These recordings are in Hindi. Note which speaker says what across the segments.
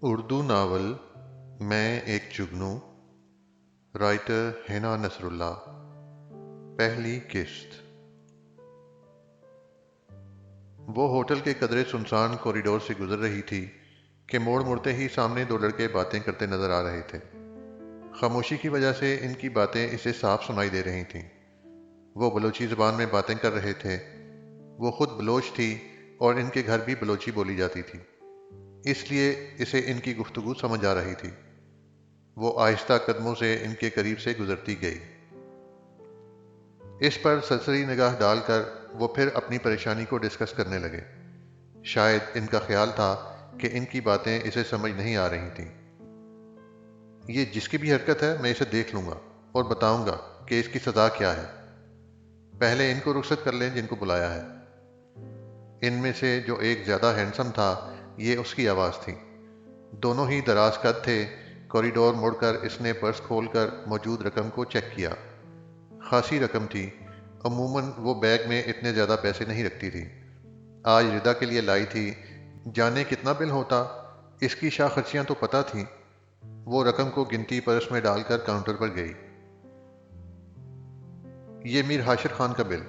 Speaker 1: उर्दू नावल मैं एक जुगनू। राइटर हिना नसरुल्लाह। पहली किस्त। वो होटल के कदरे सुनसान कॉरिडोर से गुजर रही थी कि मोड़ मुड़ते ही सामने दो लड़के बातें करते नजर आ रहे थे। खामोशी की वजह से इनकी बातें इसे साफ सुनाई दे रही थीं। वो बलोची ज़बान में बातें कर रहे थे। वो खुद बलोच थी और इनके घर भी बलोची बोली जाती थी, इसलिए इसे इनकी गुफ्तगू समझ आ रही थी। वो आहिस्ता कदमों से इनके करीब से गुजरती गई। इस पर सरसरी निगाह डालकर वो फिर अपनी परेशानी को डिस्कस करने लगे। शायद इनका ख्याल था कि इनकी बातें इसे समझ नहीं आ रही थीं। ये जिसकी भी हरकत है मैं इसे देख लूंगा और बताऊंगा कि इसकी सज़ा क्या है। पहले इनको रुखसत कर लें जिनको बुलाया है। इनमें से जो एक ज़्यादा हैंडसम था, ये उसकी आवाज़ थी। दोनों ही दराज कद थे। कॉरिडोर मुड़कर इसने पर्स खोलकर मौजूद रकम को चेक किया। खासी रकम थी। अमूमन वो बैग में इतने ज़्यादा पैसे नहीं रखती थी। आज रिदा के लिए लाई थी। जाने कितना बिल होता। इसकी शाह खर्चियाँ तो पता थीं। वो रकम को गिनती पर्स में डालकर काउंटर पर गई। ये मीर हाशिर खान का बिल।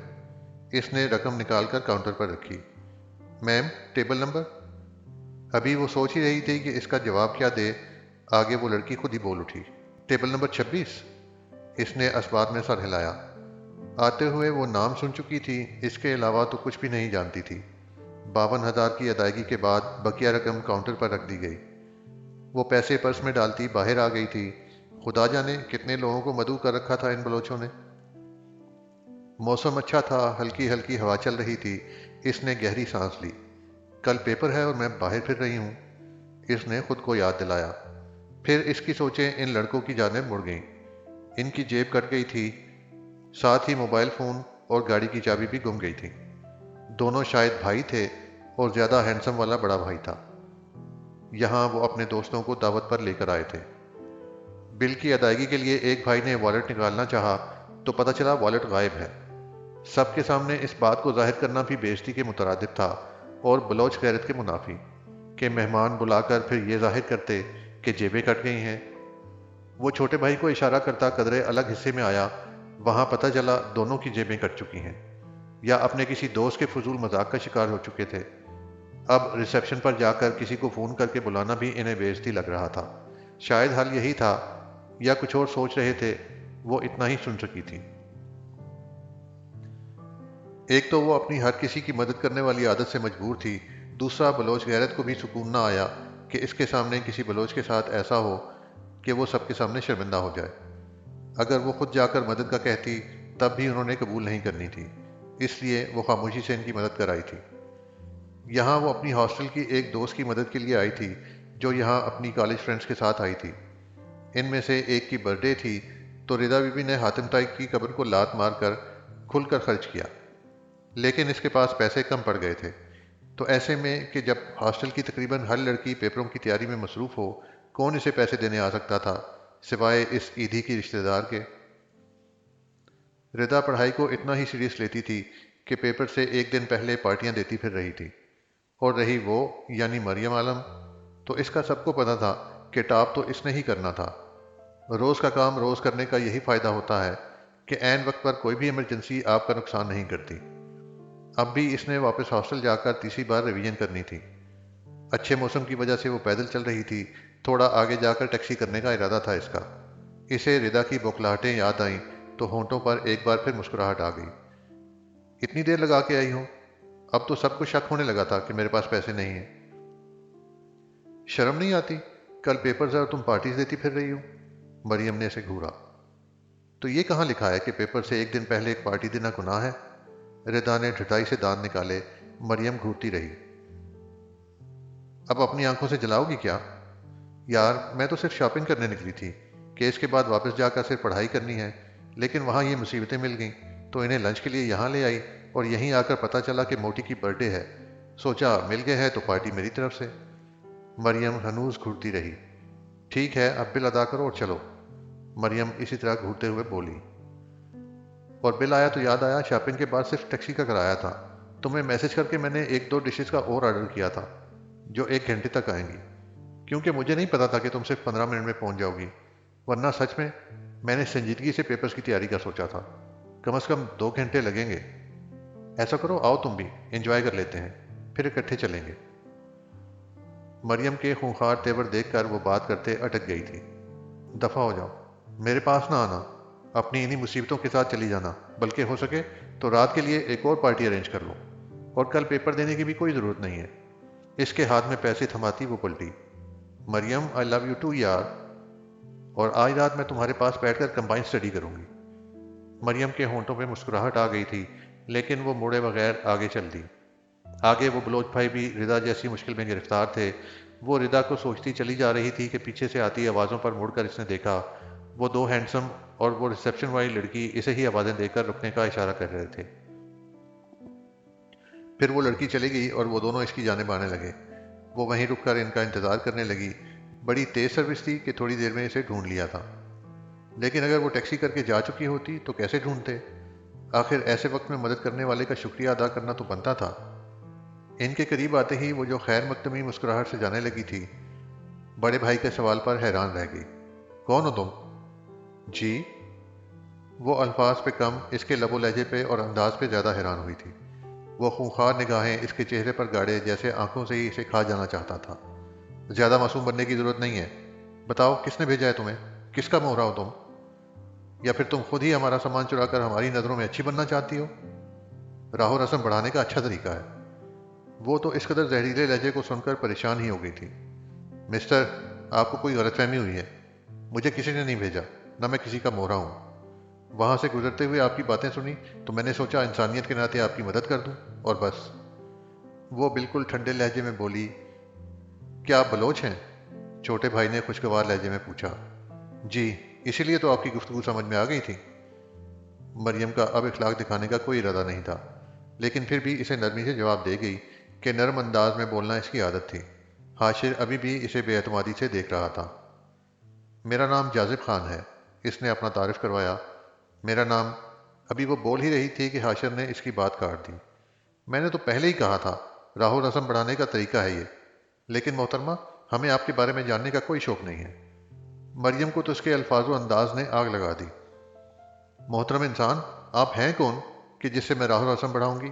Speaker 1: इसने रकम निकालकर काउंटर पर रखी। Ma'am, table number. अभी वो सोच ही रही थी कि इसका जवाब क्या दे, आगे वो लड़की खुद ही बोल उठी। Table number 26। इसने असबाब में सर हिलाया। आते हुए वो नाम सुन चुकी थी, इसके अलावा तो कुछ भी नहीं जानती थी। 52,000 की अदायगी के बाद बकिया रकम काउंटर पर रख दी गई। वो पैसे पर्स में डालती बाहर आ गई थी। खुदा जाने कितने लोगों को मदऊ कर रखा था इन बलोचों ने। मौसम अच्छा था, हल्की हल्की हवा चल रही थी। इसने गहरी सांस ली। कल पेपर है और मैं बाहर फिर रही हूँ, इसने खुद को याद दिलाया। फिर इसकी सोचें इन लड़कों की जानिब मुड़ गईं। इनकी जेब कट गई थी, साथ ही मोबाइल फ़ोन और गाड़ी की चाबी भी गुम गई थी। दोनों शायद भाई थे और ज़्यादा हैंडसम वाला बड़ा भाई था। यहाँ वो अपने दोस्तों को दावत पर लेकर आए थे। बिल की अदायगी के लिए एक भाई ने वॉलेट निकालना चाहा तो पता चला वॉलेट गायब है। सबके सामने इस बात को जाहिर करना भी बेइज्जती के मुतरादिफ था और बलोच गैरत के मुनाफी के मेहमान बुलाकर फिर ये जाहिर करते कि जेबें कट गई हैं। वो छोटे भाई को इशारा करता कदरे अलग हिस्से में आया। वहाँ पता चला दोनों की जेबें कट चुकी हैं, या अपने किसी दोस्त के फजूल मजाक का शिकार हो चुके थे। अब रिसेप्शन पर जाकर किसी को फ़ोन करके बुलाना भी इन्हें बेइज्जती लग रहा था। शायद हाल यही था, या कुछ और सोच रहे थे। वो इतना ही सुन सकी थी। एक तो वो अपनी हर किसी की मदद करने वाली आदत से मजबूर थी। दूसरा, बलोच गैरत को भी सुकून ना आया कि इसके सामने किसी बलोच के साथ ऐसा हो कि वो सबके सामने शर्मिंदा हो जाए। अगर वो खुद जाकर मदद का कहती तब भी उन्होंने कबूल नहीं करनी थी, इसलिए वो खामोशी से इनकी मदद कराई थी। यहाँ वो अपनी हॉस्टल की एक दोस्त की मदद के लिए आई थी, जो यहाँ अपनी कॉलेज फ्रेंड्स के साथ आई थी। इनमें से एक की बर्थडे थी, तो रिदा बीबी ने हातिम ताई की कब्र को लात मारकर खुलकर खर्च किया। लेकिन इसके पास पैसे कम पड़ गए थे। तो ऐसे में कि जब हॉस्टल की तकरीबन हर लड़की पेपरों की तैयारी में मसरूफ़ हो, कौन इसे पैसे देने आ सकता था सिवाय इस ईदी की रिश्तेदार के। रिदा पढ़ाई को इतना ही सीरियस लेती थी कि पेपर से एक दिन पहले पार्टियां देती फिर रही थी। और रही वो, यानी मरियम आलम, तो इसका सबको पता था कि टॉप तो इसने ही करना था। रोज़ का काम रोज़ करने का यही फ़ायदा होता है कि ऐन वक्त पर कोई भी इमरजेंसी आपका नुकसान नहीं करती। अब भी इसने वापस हॉस्टल जाकर तीसरी बार रिवीजन करनी थी। अच्छे मौसम की वजह से वो पैदल चल रही थी। थोड़ा आगे जाकर टैक्सी करने का इरादा था इसका। इसे रिदा की बौखलाहटें याद आईं तो होंठों पर एक बार फिर मुस्कुराहट आ गई। इतनी देर लगा के आई हूँ। अब तो सबको शक होने लगा था कि मेरे पास पैसे नहीं हैं। शर्म नहीं आती? कल पेपर्स है और तुम पार्टीज देती फिर रही हो। मरियम ने इसे घूरा। तो ये कहाँ लिखा है कि पेपर से एक दिन पहले एक पार्टी देना गुनाह है? रिदा ने ढिठाई से दांत निकाले। मरियम घूरती रही। अब अपनी आंखों से जलाओगी क्या? यार, मैं तो सिर्फ शॉपिंग करने निकली थी। केस के बाद वापस जाकर सिर्फ पढ़ाई करनी है। लेकिन वहाँ ये मुसीबतें मिल गईं, तो इन्हें लंच के लिए यहाँ ले आई। और यहीं आकर पता चला कि मोटी की बर्थडे है। सोचा मिल गए है तो पार्टी मेरी तरफ से। मरियम हनूज घूरती रही। ठीक है, अब बिल अदा करो और चलो। मरियम इसी तरह घूरते हुए बोली। और बिल आया तो याद आया, शॉपिंग के बाद सिर्फ टैक्सी का कराया था। तुम्हें मैसेज करके मैंने एक दो डिशेस का और ऑर्डर किया था, जो 1 घंटे तक आएंगी। क्योंकि मुझे नहीं पता था कि तुम सिर्फ 15 मिनट में पहुंच जाओगी, वरना सच में मैंने संजीदगी से पेपर्स की तैयारी का सोचा था। कम से कम 2 घंटे लगेंगे। ऐसा करो, आओ तुम भी एंजॉय कर लेते हैं, फिर इकट्ठे चलेंगे। मरियम के खूंखार तेवर देखकर वो बात करते अटक गई थी। दफ़ा हो जाओ, मेरे पास ना आना, अपनी इन्हीं मुसीबतों के साथ चली जाना, बल्कि हो सके तो रात के लिए एक और पार्टी अरेंज कर लो, और कल पेपर देने की भी कोई ज़रूरत नहीं है। इसके हाथ में पैसे थमाती वो पलटी। Maryam, I love you too यार, और आज रात मैं तुम्हारे पास बैठकर कंबाइन स्टडी करूंगी। मरियम के होंठों पे मुस्कुराहट आ गई थी, लेकिन वो मुड़े बगैर आगे चल दी। आगे वो बलोच भाई भी रिदा जैसी मुश्किल में गिरफ्तार थे। वो रिदा को सोचती चली जा रही थी कि पीछे से आती आवाज़ों पर मुड़कर इसने देखा, वो दो हैंडसम और वो रिसेप्शन वाली लड़की इसे ही आवाज़ें देकर रुकने का इशारा कर रहे थे। फिर वो लड़की चली गई और वो दोनों इसकी जानिब आने लगे। वो वहीं रुककर इनका इंतज़ार करने लगी। बड़ी तेज़ सर्विस थी कि थोड़ी देर में इसे ढूंढ लिया था, लेकिन अगर वो टैक्सी करके जा चुकी होती तो कैसे ढूंढते। आखिर ऐसे वक्त में मदद करने वाले का शुक्रिया अदा करना तो बनता था। इनके करीब आते ही वो जो खैर मकदमी मुस्कुराहट से जाने लगी थी, बड़े भाई के सवाल पर हैरान रह गई। कौन हो तुम? जी। वो अल्फाज पे कम, इसके लबो लहजे पे और अंदाज पे ज़्यादा हैरान हुई थी। वो खूंखार निगाहें इसके चेहरे पर गाड़े जैसे आंखों से ही इसे खा जाना चाहता था। ज़्यादा मासूम बनने की ज़रूरत नहीं है। बताओ, किसने भेजा है तुम्हें? किसका मोहरा हो तुम? या फिर तुम खुद ही हमारा सामान चुरा कर हमारी नज़रों में अच्छी बनना चाहती हो? राहो रस्म बढ़ाने का अच्छा तरीका है। वो तो इस कदर जहरीले लहजे को सुनकर परेशान ही हो गई थी। मिस्टर, आपको कोई गलतफहमी हुई है। मुझे किसी ने नहीं भेजा, न मैं किसी का मोहरा हूँ। वहाँ से गुजरते हुए आपकी बातें सुनी तो मैंने सोचा इंसानियत के नाते आपकी मदद कर दूँ, और बस। वो बिल्कुल ठंडे लहजे में बोली, क्या आप बलोच हैं? छोटे भाई ने खुशगवार लहजे में पूछा। जी, इसीलिए तो आपकी गुफ्तगू समझ में आ गई थी। मरियम का अब इखलाक दिखाने का कोई इरादा नहीं था, लेकिन फिर भी इसे नरमी से जवाब दे गई कि नरम अंदाज में बोलना इसकी आदत थी। हाशिर अभी भी इसे बेएतमादी से देख रहा था। मेरा नाम जाजिब खान है, इसने अपना तारुफ करवाया। मेरा नाम। अभी वो बोल ही रही थी कि हाशिर ने इसकी बात काट दी। मैंने तो पहले ही कहा था, राहो रस्म बढ़ाने का तरीका है ये। लेकिन मोहतरमा, हमें आपके बारे में जानने का कोई शौक नहीं है। मरियम को तो उसके अल्फाजो अंदाज ने आग लगा दी। मोहतरम इंसान, आप हैं कौन कि जिससे मैं राहो रस्म बढ़ाऊंगी?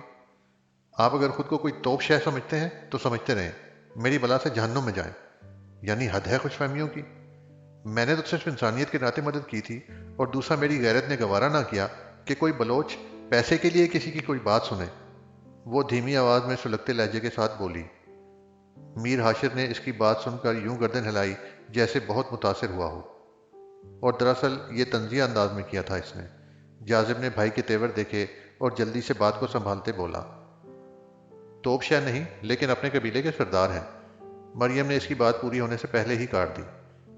Speaker 1: आप अगर खुद को कोई तोप शह समझते हैं तो समझते रहें, मेरी बला से जहन्नुम में जाएं। यानी हद है खुशफहमियों की। मैंने तो सिर्फ इंसानियत के नाते मदद की थी, और दूसरा मेरी गैरत ने गवारा ना किया कि कोई बलोच पैसे के लिए किसी की कोई बात सुने। वो धीमी आवाज में सुलगते लहजे के साथ बोली। मीर हाशिर ने इसकी बात सुनकर यूं गर्दन हिलाई जैसे बहुत मुतासिर हुआ हो, और दरअसल ये तंजिया अंदाज में किया था इसने। जाजिब ने भाई के तेवर देखे और जल्दी से बात को संभालते बोला, तोपशाह नहीं, लेकिन अपने कबीले के सरदार हैं। मरियम ने इसकी बात पूरी होने से पहले ही काट दी।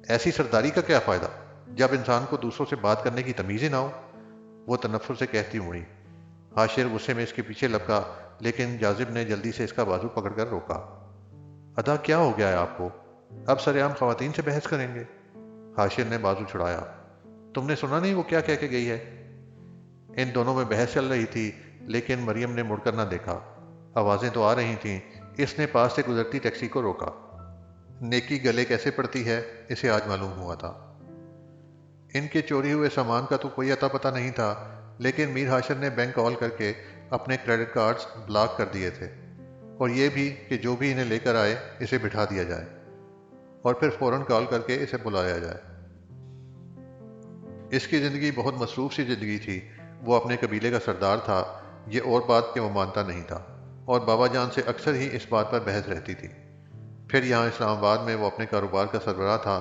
Speaker 1: ऐसी सरदारी का क्या फ़ायदा जब इंसान को दूसरों से बात करने की तमीज़ ही ना हो? वो तनफ्फुर से कहती मुड़ी। हाशिर गुस्से में इसके पीछे लपका, लेकिन जाजिब ने जल्दी से इसका बाजू पकड़कर रोका। अदा, क्या हो गया है आपको? अब सरेआम खवातीन से बहस करेंगे? हाशिर ने बाजू छुड़ाया। तुमने सुना नहीं वो क्या कह के गई है? इन दोनों में बहस चल रही थी, लेकिन मरियम ने मुड़कर ना देखा। आवाज़ें तो आ रही थीं। इसने पास से गुजरती टैक्सी को रोका। नेकी गले कैसे पड़ती है, इसे आज मालूम हुआ था। इनके चोरी हुए सामान का तो कोई अता पता नहीं था, लेकिन मीर हाशिर ने बैंक कॉल करके अपने क्रेडिट कार्ड्स ब्लॉक कर दिए थे, और ये भी कि जो भी इन्हें लेकर आए इसे बिठा दिया जाए, और फिर फ़ौरन कॉल करके इसे बुलाया जाए। इसकी ज़िंदगी बहुत मसरूफ़ सी ज़िंदगी थी। वो अपने कबीले का सरदार था, ये और बात कि वो मानता नहीं था, और बाबा जान से अक्सर ही इस बात पर बहस रहती थी। फिर यहाँ इस्लामाबाद में वो अपने कारोबार का सरबराह था,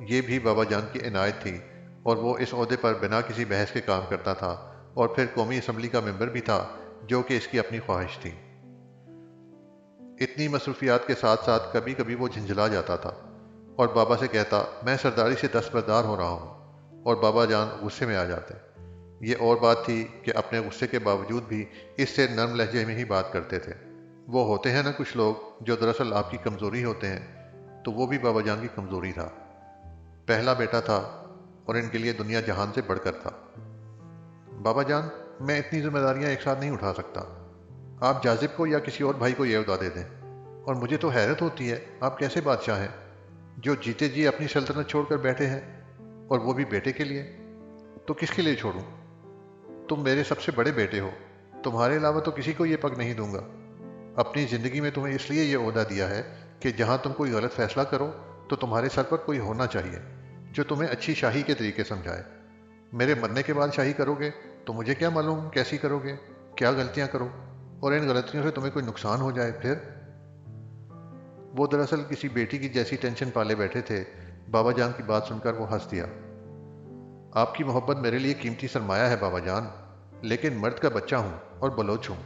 Speaker 1: ये भी बाबा जान की इनायत थी, और वो इस ओहदे पर बिना किसी बहस के काम करता था, और फिर कौमी असम्बली का मेंबर भी था, जो कि इसकी अपनी ख्वाहिश थी। इतनी मसरूफियात के साथ साथ कभी कभी वो झंझला जाता था और बाबा से कहता, मैं सरदारी से दस्तबरदार हो रहा हूँ, और बाबा जान गुस्से में आ जाते। ये और बात थी कि अपने गुस्से के बावजूद भी इससे नर्म लहजे में ही बात करते थे। वो होते हैं ना कुछ लोग जो दरअसल आपकी कमज़ोरी होते हैं, तो वो भी बाबा जान की कमज़ोरी था। पहला बेटा था, और इनके लिए दुनिया जहान से बढ़कर था। बाबा जान, मैं इतनी जिम्मेदारियां एक साथ नहीं उठा सकता। आप जाजिब को या किसी और भाई को ये उड़ा दे दें, और मुझे तो हैरत होती है आप कैसे बादशाह हैं। जो जीते जी अपनी सल्तनत छोड़कर बैठे हैं, और वो भी बेटे के लिए। तो किसके लिए छोड़ूं? तुम मेरे सबसे बड़े बेटे हो, तुम्हारे अलावा तो किसी को ये पग नहीं दूंगा। अपनी ज़िंदगी में तुम्हें इसलिए ये ओहदा दिया है कि जहां तुम कोई गलत फैसला करो तो तुम्हारे सर पर कोई होना चाहिए जो तुम्हें अच्छी शाही के तरीके समझाए। मेरे मरने के बाद शाही करोगे तो मुझे क्या मालूम कैसी करोगे, क्या गलतियां करो, और इन गलतियों से तुम्हें कोई नुकसान हो जाए फिर। वो दरअसल किसी बेटी की जैसी टेंशन पाले बैठे थे। बाबा जान की बात सुनकर वो हंस दिया। आपकी मोहब्बत मेरे लिए कीमती सरमाया है बाबा जान, लेकिन मर्द का बच्चा हूँ और बलोच हूँ।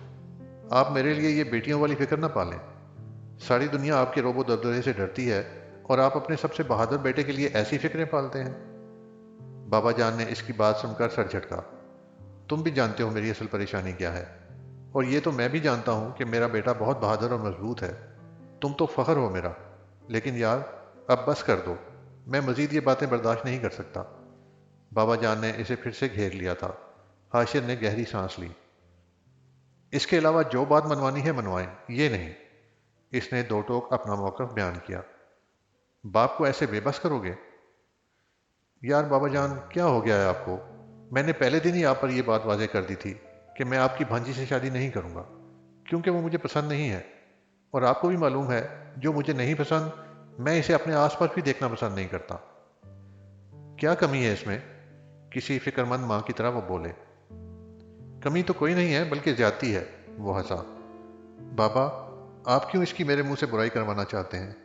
Speaker 1: आप मेरे लिए ये बेटियों वाली फिक्र ना पालें। सारी दुनिया आपके रोबो दबदबे से डरती है, और आप अपने सबसे बहादुर बेटे के लिए ऐसी फिक्रें पालते हैं। बाबा जान ने इसकी बात सुनकर सर झटका। तुम भी जानते हो मेरी असल परेशानी क्या है, और ये तो मैं भी जानता हूँ कि मेरा बेटा बहुत बहादुर और मजबूत है। तुम तो फख्र हो मेरा, लेकिन यार अब बस कर दो। मैं मजीद ये बातें बर्दाश्त नहीं कर सकता। बाबा जान ने इसे फिर से घेर लिया था। हाशिर ने गहरी सांस ली। इसके अलावा जो बात मनवानी है मनवाएं, ये नहीं। इसने दो टोक अपना मौक़िफ़ बयान किया। बाप को ऐसे बेबस करोगे? यार बाबा जान, क्या हो गया है आपको? मैंने पहले दिन ही आप पर यह बात वाज़ेह कर दी थी कि मैं आपकी भांजी से शादी नहीं करूंगा, क्योंकि वो मुझे पसंद नहीं है। और आपको भी मालूम है, जो मुझे नहीं पसंद मैं इसे अपने आसपास भी देखना पसंद नहीं करता। क्या कमी है इसमें? किसी फिक्रमंद माँ की तरह वो बोले। कमी तो कोई नहीं है, बल्कि ज्यादती है। वो हंसा। बाबा, आप क्यों इसकी मेरे मुंह से बुराई करवाना चाहते हैं?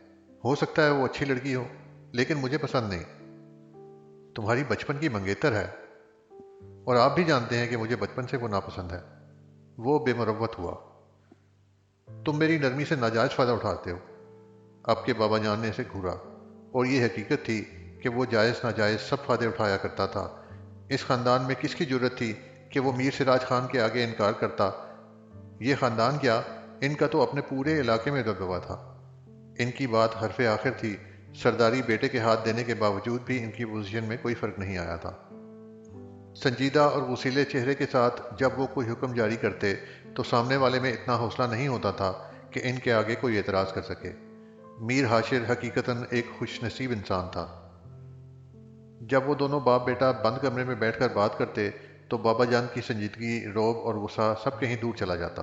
Speaker 1: हो सकता है वो अच्छी लड़की हो, लेकिन मुझे पसंद नहीं। तुम्हारी बचपन की मंगेतर है, और आप भी जानते हैं कि मुझे बचपन से वो नापसंद है। वो बेमुरव्वत हुआ। तुम मेरी नरमी से नाजायज फायदा उठाते हो। आपके बाबा जान ने इसे घूरा, और ये हकीकत थी कि वो जायज़ नाजायज़ सब फायदे उठाया करता था। इस ख़ानदान में किसकी जरूरत थी कि वो मीर सिराज खान के आगे इनकार करता? ये ख़ानदान क्या, इनका तो अपने पूरे इलाके में दबदबा था। इनकी बात हरफ आखिर थी। सरदारी बेटे के हाथ देने के बावजूद भी इनकी पोजीशन में कोई फ़र्क नहीं आया था। संजीदा और वसीले चेहरे के साथ जब वो कोई हुक्म जारी करते तो सामने वाले में इतना हौसला नहीं होता था कि इनके आगे कोई एतराज़ कर सके। मीर हाशिर हकीकतन एक खुशनसीब इंसान था। जब वो दोनों बाप बेटा बंद कमरे में बैठकर बात करते तो बाबा जान की संजीदगी, रौब और गुस्सा सब कहीं दूर चला जाता।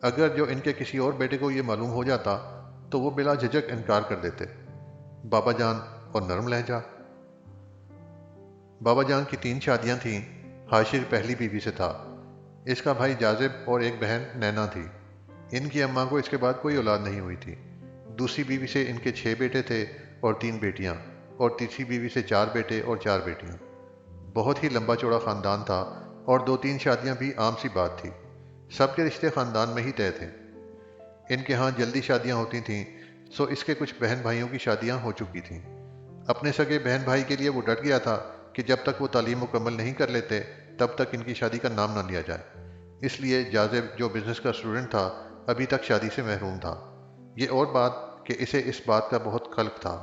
Speaker 1: अगर जो इनके किसी और बेटे को ये मालूम हो जाता तो वो बिला झिझक इनकार कर देते। बाबा जान और नरम लहजा। बाबा जान की 3 शादियां थीं। हाशिर पहली बीवी से था। इसका भाई जाजिब और एक बहन नैना थी। इनकी अम्मा को इसके बाद कोई औलाद नहीं हुई थी। दूसरी बीवी से इनके 6 बेटे थे और 3 बेटियां, और तीसरी बीवी से 4 बेटे और 4 बेटियां। बहुत ही लंबा चौड़ा ख़ानदान था, और 2-3 शादियां भी आम सी बात थी। सबके रिश्ते ख़ानदान में ही तय थे। इनके यहाँ जल्दी शादियां होती थीं, सो इसके कुछ बहन भाइयों की शादियां हो चुकी थीं। अपने सगे बहन भाई के लिए वो डट गया था कि जब तक वो तालीम मुकम्मल नहीं कर लेते तब तक इनकी शादी का नाम ना लिया जाए। इसलिए जाजिब, जो बिजनेस का स्टूडेंट था, अभी तक शादी से महरूम था। ये और बात कि इसे इस बात का बहुत खल्क था।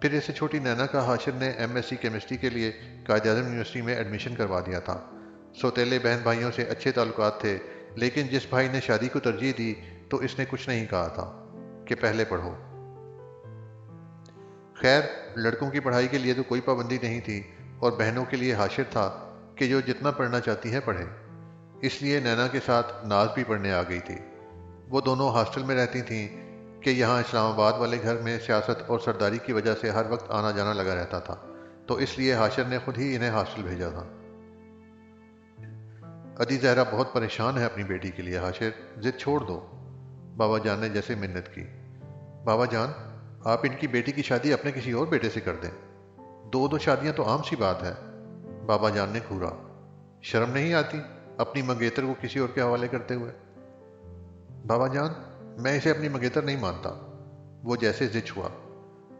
Speaker 1: फिर इसे छोटी नैना का हाशिर ने एमएससी केमिस्ट्री के लिए कायद-ए-आज़म यूनिवर्सिटी में एडमिशन करवा दिया था। सौतेले बहन भाइयों से अच्छे ताल्लुकात थे, लेकिन जिस भाई ने शादी को तरजीह दी तो इसने कुछ नहीं कहा था कि पहले पढ़ो। खैर, लड़कों की पढ़ाई के लिए तो कोई पाबंदी नहीं थी, और बहनों के लिए हाशिर था कि जो जितना पढ़ना चाहती है पढ़े। इसलिए नैना के साथ नाज भी पढ़ने आ गई थी। वो दोनों हॉस्टल में रहती थीं कि यहाँ इस्लामाबाद वाले घर में सियासत और सरदारी की वजह से हर वक्त आना जाना लगा रहता था, तो इसलिए हाशिर ने खुद ही इन्हें हॉस्टल भेजा था। अदी जहरा बहुत परेशान है अपनी बेटी के लिए हाशिर, जिद छोड़ दो। बाबा जान ने जैसे मिन्नत की। बाबा जान, आप इनकी बेटी की शादी अपने किसी और बेटे से कर दें। 2-2 शादियां तो आम सी बात है। बाबा जान ने घूरा। शर्म नहीं आती अपनी मंगेतर को किसी और के हवाले करते हुए? बाबा जान, मैं इसे अपनी मंगेतर नहीं मानता। वो जैसे जिच हुआ।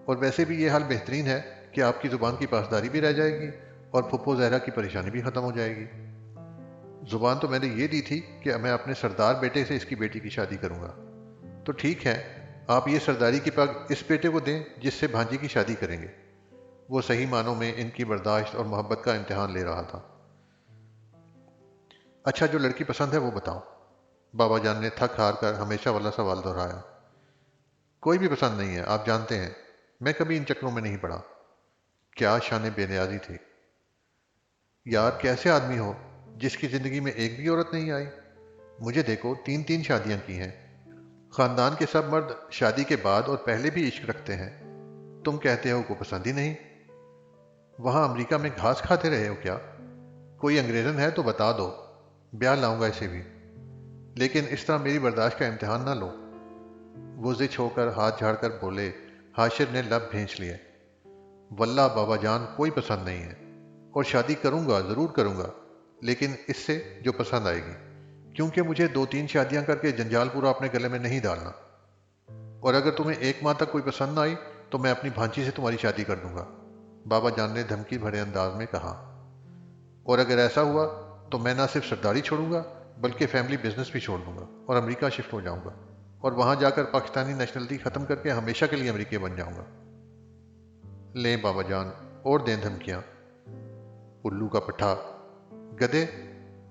Speaker 1: और वैसे भी ये हाल बेहतरीन है कि आपकी ज़ुबान की पासदारी भी रह जाएगी और फुप्पो ज़हरा की परेशानी भी ख़त्म हो जाएगी। ज़ुबान तो मैंने ये दी थी कि मैं अपने सरदार बेटे से इसकी बेटी की शादी करूंगा। तो ठीक है, आप ये सरदारी की पग इस बेटे को दें जिससे भांजी की शादी करेंगे। वो सही मानों में इनकी बर्दाश्त और मोहब्बत का इम्तिहान ले रहा था। अच्छा, जो लड़की पसंद है वो बताओ। बाबा जान ने थक हार कर हमेशा वाला सवाल दोहराया। कोई भी पसंद नहीं है, आप जानते हैं। मैं कभी इन चक्करों में नहीं पड़ा। क्या शान बेनियाजी थी। यार कैसे आदमी हो जिसकी ज़िंदगी में एक भी औरत नहीं आई। मुझे देखो, 3-3 शादियां की हैं। ख़ानदान के सब मर्द शादी के बाद और पहले भी इश्क रखते हैं। तुम कहते हो को पसंद ही नहीं। वहाँ अमेरिका में घास खाते रहे हो क्या? कोई अंग्रेज़न है तो बता दो, ब्याह लाऊंगा इसे भी। लेकिन इस तरह मेरी बर्दाश्त का इम्तिहान ना लो। वो जिच होकर हाथ झाड़कर बोले। हाशिर ने लब भींच लिए। वल्लाह बाबा जान, कोई पसंद नहीं है। और शादी करूंगा, ज़रूर करूंगा, लेकिन इससे जो पसंद आएगी। क्योंकि मुझे 2-3 शादियां करके जंजाल पूरा अपने गले में नहीं डालना। और अगर तुम्हें 1 माह तक कोई पसंद ना आई तो मैं अपनी भांजी से तुम्हारी शादी कर दूंगा, बाबा जान ने धमकी भरे अंदाज में कहा। और अगर ऐसा हुआ तो मैं ना सिर्फ सरदारी छोड़ूंगा बल्कि फैमिली बिजनेस भी छोड़ दूंगा और अमेरिका शिफ्ट हो जाऊंगा और वहां जाकर पाकिस्तानी नेशनलिटी खत्म करके हमेशा के लिए अमेरिकी बन जाऊंगा। लें बाबा जान, और दें धमकियां। उल्लू का पट्ठा। गधे।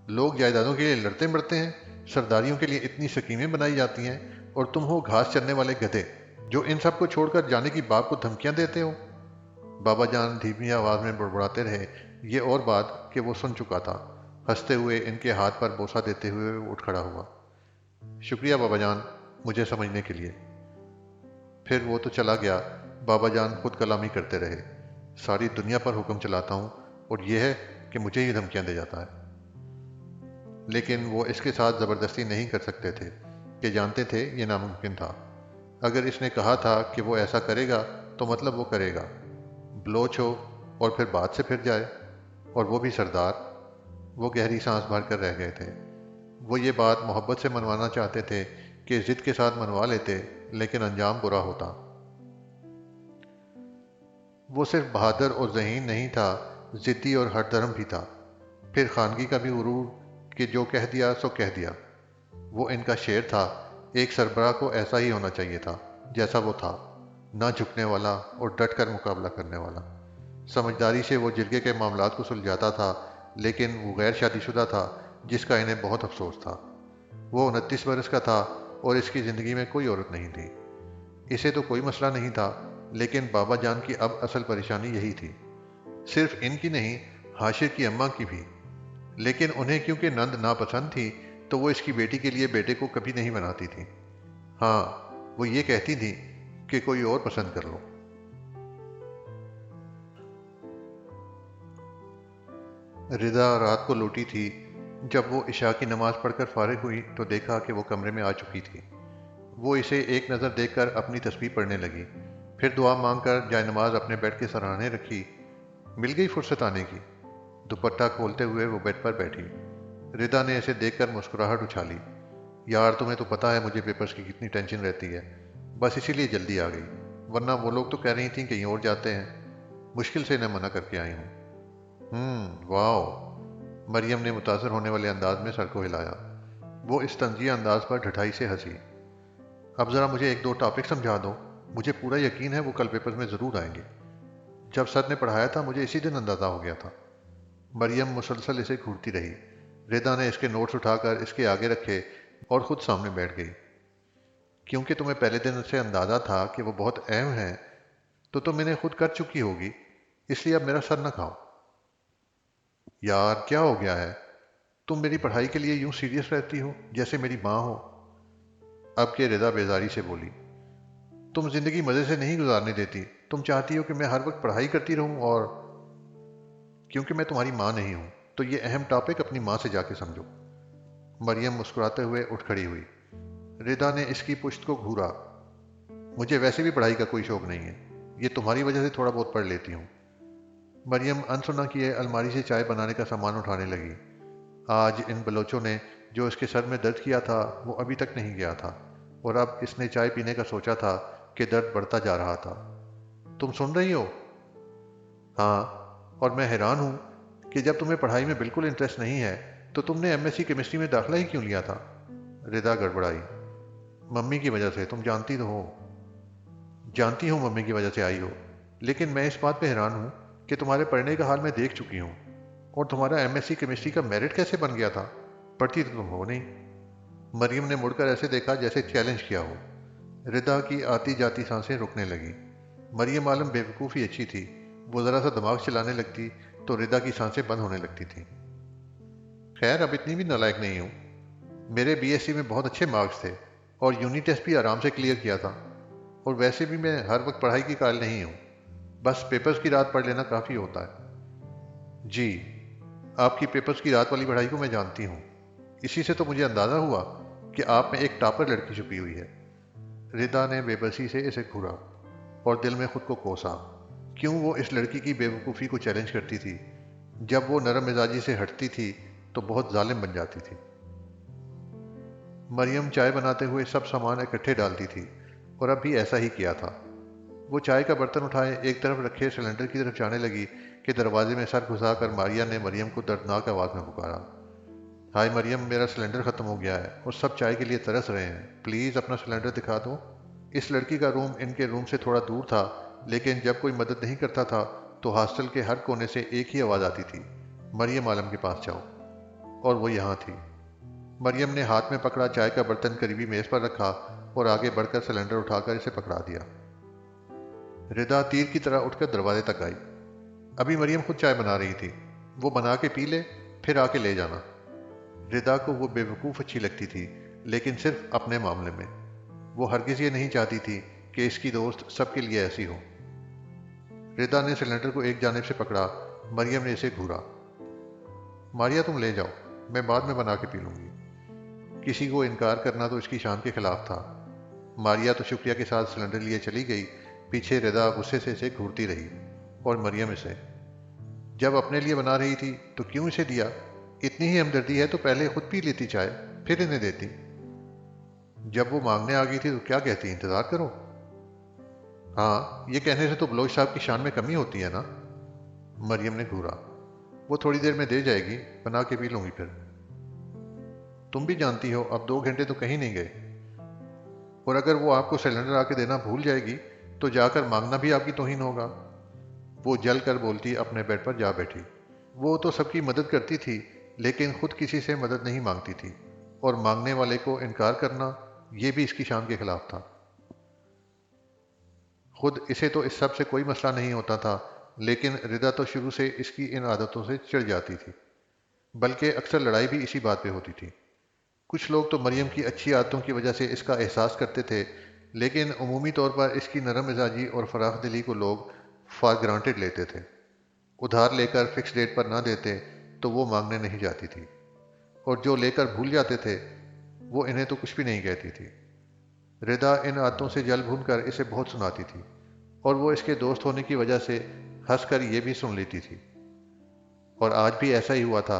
Speaker 1: लोग जायदादों के लिए लड़ते मरते हैं, सरदारियों के लिए इतनी स्कीमें बनाई जाती हैं, और तुम हो घास चरने वाले गधे जो इन सब को छोड़कर जाने की बाप को धमकियां देते हो। बाबा जान धीमी आवाज में बड़बड़ाते रहे। ये और बात कि वो सुन चुका था। हंसते हुए इनके हाथ पर बोसा देते हुए वो उठ खड़ा हुआ। शुक्रिया बाबा जान, मुझे समझने के लिए। फिर वो तो चला गया। बाबा जान खुद कलामी करते रहे। सारी दुनिया पर हुक्म चलाता हूँ और यह है कि मुझे ही धमकियां दे जाता है। लेकिन वो इसके साथ ज़बरदस्ती नहीं कर सकते थे कि जानते थे ये नामुमकिन था। अगर इसने कहा था कि वो ऐसा करेगा तो मतलब वो करेगा। बलोच हो और फिर बात से फिर जाए, और वो भी सरदार। वो गहरी सांस भर कर रह गए थे। वो ये बात मोहब्बत से मनवाना चाहते थे कि ज़िद के साथ मनवा लेते, लेकिन अंजाम बुरा होता। वो सिर्फ बहादुर और ज़हीन नहीं था, ज़िद्दी और हठधर्म भी था। फिर खानगी का भी गुरूर कि जो कह दिया सो कह दिया। वो इनका शेर था। एक सरबराह को ऐसा ही होना चाहिए था जैसा वो था, ना झुकने वाला और डट कर मुकाबला करने वाला। समझदारी से वो जिरगे के मामलात को सुलझाता था, लेकिन वो गैर शादीशुदा था जिसका इन्हें बहुत अफसोस था। वो 29 बरस का था और इसकी ज़िंदगी में कोई औरत नहीं थी। इसे तो कोई मसला नहीं था, लेकिन बाबा जान की अब असल परेशानी यही थी। सिर्फ इनकी नहीं, हाशिर की अम्मा की भी। लेकिन उन्हें क्योंकि नंद नापसंद थी तो वो इसकी बेटी के लिए बेटे को कभी नहीं बनाती थी। हाँ, वो ये कहती थी कि कोई और पसंद कर लो। रिदा रात को लौटी थी। जब वो इशा की नमाज पढ़कर फारिग हुई तो देखा कि वो कमरे में आ चुकी थी। वो इसे एक नज़र देखकर अपनी तस्बीह पढ़ने लगी। फिर दुआ मांगकर जाय नमाज अपने बेड के सराहने रखी। मिल गई फुर्सत आने की। दुपट्टा खोलते हुए वो बेड पर बैठी। रिदा ने इसे देखकर मुस्कुराहट उछाली। यार, तुम्हें तो पता है मुझे पेपर्स की कितनी टेंशन रहती है, बस इसीलिए जल्दी आ गई, वरना वो लोग तो कह रही थी कहीं और जाते हैं। मुश्किल से इन्हें मना करके आई हूँ। वाह। मरियम ने मुतासर होने वाले अंदाज में सर को हिलाया। वो इस तंजिया अंदाज पर ढठाई से हंसी। अब ज़रा मुझे एक दो टॉपिक समझा दो। मुझे पूरा यकीन है वो कल पेपर में ज़रूर आएंगे। जब सर ने पढ़ाया था मुझे इसी दिन अंदाज़ा हो गया था। मरियम मुसलसल इसे घूरती रही। रिदा ने इसके नोट्स उठाकर इसके आगे रखे और खुद सामने बैठ गई। क्योंकि तुम्हें पहले दिन से अंदाज़ा था कि वो बहुत अहम है, तो तुम इन्हें खुद कर चुकी होगी, इसलिए अब मेरा सर न खाओ। यार क्या हो गया है? तुम मेरी पढ़ाई के लिए यूं सीरियस रहती हो जैसे मेरी माँ हो। अब के रिदा बेजारी से बोली। तुम जिंदगी मज़े से नहीं गुजारने देती। तुम चाहती हो कि मैं हर वक्त पढ़ाई करती रहूं, और क्योंकि मैं तुम्हारी माँ नहीं हूं तो ये अहम टॉपिक अपनी माँ से जाके समझो। मरियम मुस्कुराते हुए उठ खड़ी हुई। रिदा ने इसकी पुश्त को घूरा। मुझे वैसे भी पढ़ाई का कोई शौक नहीं है, ये तुम्हारी वजह से थोड़ा बहुत पढ़ लेती हूँ। मरियम अनसुना किए अलमारी से चाय बनाने का सामान उठाने लगी। आज इन बलोचों ने जो इसके सर में दर्द किया था वो अभी तक नहीं गया था, और अब इसने चाय पीने का सोचा था कि दर्द बढ़ता जा रहा था। तुम सुन रही हो? हाँ, और मैं हैरान हूँ कि जब तुम्हें पढ़ाई में बिल्कुल इंटरेस्ट नहीं है तो तुमने एमएससी केमिस्ट्री में दाखिला ही क्यों लिया था? रिदा गड़बड़ाई। मम्मी की वजह से, तुम जानती तो हो। जानती हूँ मम्मी की वजह से आई हो, लेकिन मैं इस बात पे हैरान हूँ कि तुम्हारे पढ़ने का हाल मैं देख चुकी हूँ, और तुम्हारा एमएससी केमिस्ट्री का मेरिट कैसे बन गया था? पढ़ती तो तुम हो नहीं। मरियम ने मुड़कर ऐसे देखा जैसे चैलेंज किया हो। रिदा की आती जाती सांसें रुकने लगी। मरियम आलम बेवकूफ़ ही अच्छी थी। वो ज़रा सा दिमाग चलाने लगती तो रिदा की सांसें बंद होने लगती थीं। खैर, अब इतनी भी नालायक नहीं हूँ। मेरे बीएससी में बहुत अच्छे मार्क्स थे और यूनिट टेस्ट भी आराम से क्लियर किया था। और वैसे भी मैं हर वक्त पढ़ाई की कायल नहीं हूँ। बस पेपर्स की रात पढ़ लेना काफ़ी होता है। जी, आपकी पेपर्स की रात वाली पढ़ाई को मैं जानती हूँ। इसी से तो मुझे अंदाज़ा हुआ कि आप में एक टॉपर लड़की छुपी हुई है। रिदा ने बेबसी से इसे घूरा और दिल में खुद को कोसा। क्यों वो इस लड़की की बेवकूफ़ी को चैलेंज करती थी? जब वो नरम मिजाजी से हटती थी तो बहुत जालिम बन जाती थी। मरियम चाय बनाते हुए सब सामान इकट्ठे डालती थी और अब भी ऐसा ही किया था। वो चाय का बर्तन उठाए एक तरफ रखे सिलेंडर की तरफ जाने लगी कि दरवाजे में सर घुसाकर मारिया ने मरियम को दर्दनाक आवाज़ में पुकारा। हाय मरियम, मेरा सिलेंडर ख़त्म हो गया है और सब चाय के लिए तरस रहे हैं। प्लीज़ अपना सिलेंडर दिखा दो। इस लड़की का रूम इनके रूम से थोड़ा दूर था, लेकिन जब कोई मदद नहीं करता था तो हॉस्टल के हर कोने से एक ही आवाज़ आती थी, मरियम आलम के पास जाओ। और वो यहाँ थी। मरियम ने हाथ में पकड़ा चाय का बर्तन करीबी मेज़ पर रखा और आगे बढ़कर सिलेंडर उठाकर इसे पकड़ा दिया। रिदा तीर की तरह उठकर दरवाजे तक आई। अभी मरियम खुद चाय बना रही थी। वो बना के पी ले, फिर आके ले जाना। रिदा को वो बेवकूफ़ अच्छी लगती थी, लेकिन सिर्फ अपने मामले में। वो हरगिज़ ये नहीं चाहती थी कि इसकी दोस्त सबके लिए ऐसी हो। रिदा ने सिलेंडर को एक जानिब से पकड़ा। मरियम ने इसे घूरा। मारिया, तुम ले जाओ, मैं बाद में बना के पी लूंगी। किसी को इनकार करना तो इसकी शान के खिलाफ था। मारिया तो शुक्रिया के साथ सिलेंडर लिए चली गई। पीछे रिदा गुस्से से इसे घूरती रही और मरियम इसे। जब अपने लिए बना रही थी तो क्यों इसे दिया? इतनी ही हमदर्दी है तो पहले खुद पी लेती चाय, फिर इन्हें देती। जब वो मांगने आ गई थी तो क्या कहती, इंतजार करो। हाँ, ये कहने से तो बलोच साहब की शान में कमी होती है ना। मरियम ने घूरा। वो थोड़ी देर में दे जाएगी, बना के पी लूंगी फिर। तुम भी जानती हो अब 2 घंटे तो कहीं नहीं गए। और अगर वो आपको सिलेंडर आके देना भूल जाएगी तो जाकर मांगना भी आपकी तौहीन होगा। वो जल कर बोलती अपने बेड पर जा बैठी। वो तो सबकी मदद करती थी, लेकिन खुद किसी से मदद नहीं मांगती थी, और मांगने वाले को इनकार करना ये भी इसकी शान के खिलाफ था। खुद इसे तो इस सब से कोई मसला नहीं होता था, लेकिन रिदा तो शुरू से इसकी इन आदतों से चिढ़ जाती थी। बल्कि अक्सर लड़ाई भी इसी बात पे होती थी। कुछ लोग तो मरियम की अच्छी आदतों की वजह से इसका एहसास करते थे, लेकिन उमूमी तौर पर इसकी नरम मिजाजी और फराख दिली को लोग फॉर ग्रांटेड लेते थे। उधार लेकर फिक्स डेट पर ना देते तो वो मांगने नहीं जाती थी, और जो लेकर भूल जाते थे वो इन्हें तो कुछ भी नहीं कहती थी। रिदा इन आदतों से जल भून कर इसे बहुत सुनाती थी, और वो इसके दोस्त होने की वजह से हंसकर ये भी सुन लेती थी। और आज भी ऐसा ही हुआ था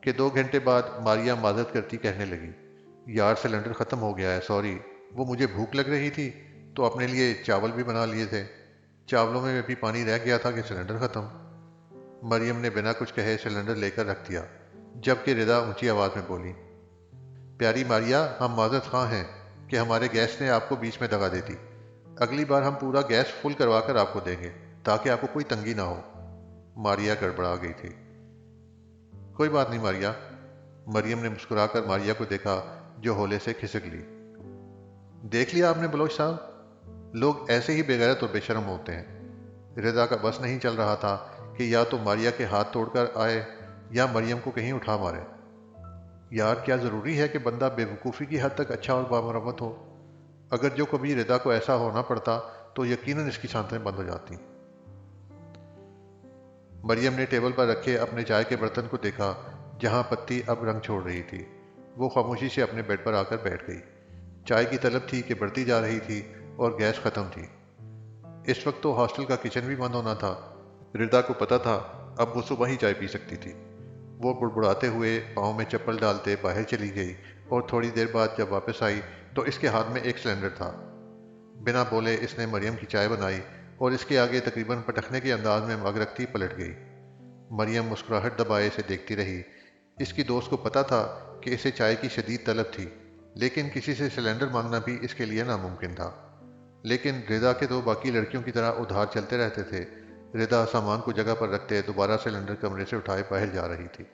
Speaker 1: कि 2 घंटे बाद मारिया माजरत करती कहने लगी, यार सिलेंडर ख़त्म हो गया है, सॉरी। वो मुझे भूख लग रही थी तो अपने लिए चावल भी बना लिए थे। चावलों में भी पानी रह गया था कि सिलेंडर ख़त्म। मरियम ने बिना कुछ कहे सिलेंडर लेकर रख दिया, जबकि रिदा ऊंची आवाज़ में बोली, प्यारी मारिया, हम माजरत खां हैं कि हमारे गैस ने आपको बीच में दगा दे दी। अगली बार हम पूरा गैस फुल करवा कर आपको देंगे, ताकि आपको कोई तंगी ना हो। मारिया गड़बड़ा गई थी। कोई बात नहीं मारिया। मरियम ने मुस्कुराकर मारिया को देखा, जो होले से खिसक ली। देख लिया आपने बलोच साहब, लोग ऐसे ही बेगैरत और बेशर्म होते हैं। रिदा का बस नहीं चल रहा था कि या तो मारिया के हाथ तोड़कर आए या मरियम को कहीं उठा मारे। यार, क्या ज़रूरी है कि बंदा बेवकूफ़ी की हद तक अच्छा और बामरमत हो? अगर जो कभी रिदा को ऐसा होना पड़ता तो यकीनन इसकी सांसें बंद हो जाती। मरियम ने टेबल पर रखे अपने चाय के बर्तन को देखा, जहां पत्ती अब रंग छोड़ रही थी। वो खामोशी से अपने बेड पर आकर बैठ गई। चाय की तलब थी कि बढ़ती जा रही थी और गैस ख़त्म थी। इस वक्त तो हॉस्टल का किचन भी बंद होना था। रिदा को पता था अब वो सुबह ही चाय पी सकती थी। वो बुड़बुड़ाते हुए पाँव में चप्पल डालते बाहर चली गई, और थोड़ी देर बाद जब वापस आई तो इसके हाथ में एक सिलेंडर था। बिना बोले इसने मरियम की चाय बनाई और इसके आगे तकरीबन पटखने के अंदाज में मग रखती पलट गई। मरियम मुस्कुराहट दबाए इसे देखती रही। इसकी दोस्त को पता था कि इसे चाय की शदीद तलब थी, लेकिन किसी से सिलेंडर मांगना भी इसके लिए नामुमकिन था। लेकिन रिदा के तो बाकी लड़कियों की तरह उधार चलते रहते थे। रिदा सामान को जगह पर रखते दोबारा सिलेंडर कमरे से उठाए बाहर जा रही थी।